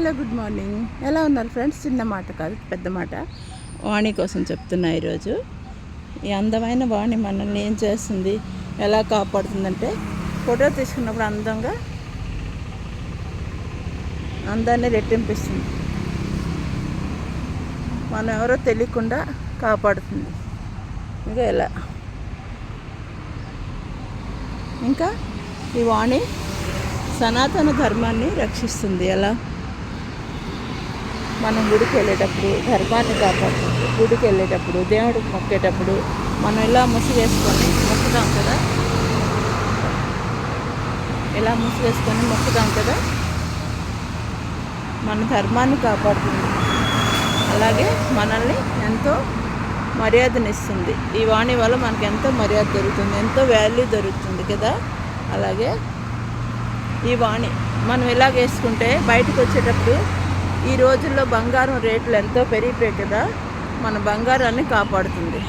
Hello good morning. ఎలా ఉన్నారు friends? చిన్న మాట కాదు, పెద్ద మాట. వాణి కోసం చెప్తున్నా ఈరోజు. ఈ అందమైన వాణి మనల్ని ఏం చేస్తుంది, ఎలా కాపాడుతుందంటే, ఫోటో తీసుకున్నప్పుడు అందాన్ని రెట్టింపిస్తుంది. మనం ఎవరో తెలియకుండా కాపాడుతుంది. ఇంకా ఈ వాణి సనాతన ధర్మాన్ని రక్షిస్తుంది. ఎలా? మనం గుడికి వెళ్ళేటప్పుడు ధర్మాన్ని కాపాడుతుంది. గుడికి వెళ్ళేటప్పుడు, దేవుడికి మొక్కేటప్పుడు మనం ఇలా ముసుగేసుకొని మొక్కుతాం కదా, మన ధర్మాన్ని కాపాడుతుంది. అలాగే మనల్ని ఎంతో మర్యాదనిస్తుంది. ఈ వాణి వల్ల మనకు ఎంతో మర్యాద దొరుకుతుంది, ఎంతో వాల్యూ దొరుకుతుంది కదా. అలాగే ఈ వాణి మనం ఇలాగ వేసుకుంటే బయటకు వచ్చేటప్పుడు, ఈ రోజుల్లో బంగారం రేట్లు ఎంతో పెరిగిపోయాయి కదా, మన బంగారాన్ని కాపాడుతుంది,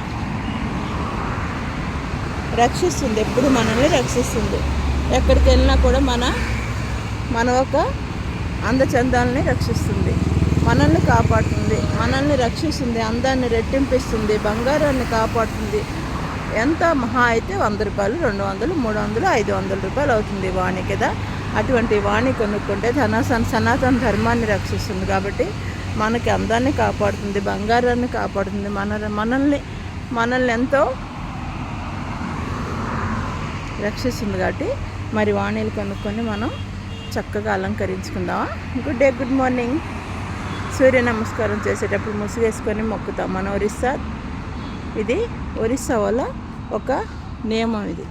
రక్షిస్తుంది. ఎప్పుడు మనల్ని రక్షిస్తుంది. ఎక్కడికి వెళ్ళినా కూడా మన ఒక అందచందాలని రక్షిస్తుంది, మనల్ని కాపాడుతుంది, మనల్ని రక్షిస్తుంది, అందాన్ని రెట్టింపిస్తుంది, బంగారాన్ని కాపాడుతుంది. ఎంత మహా అయితే 100 రూపాయలు, 200, 300, 500 రూపాయలు అవుతుంది వాణి కదా. అటువంటి వాణి కొనుక్కుంటే సనాతన ధర్మాన్ని రక్షిస్తుంది కాబట్టి మనకి అందాన్ని కాపాడుతుంది, బంగారాన్ని కాపాడుతుంది, మనల్ని ఎంతో రక్షిస్తుంది. కాబట్టి మరి వాణిలు కొనుక్కొని మనం చక్కగా అలంకరించుకుందామా. Good day, good morning. సూర్య నమస్కారం చేసేటప్పుడు ముసుగేసుకొని మొక్కుతాం. మన ఒరిస్సా వాళ్ళ ఒక నియమం ఇది.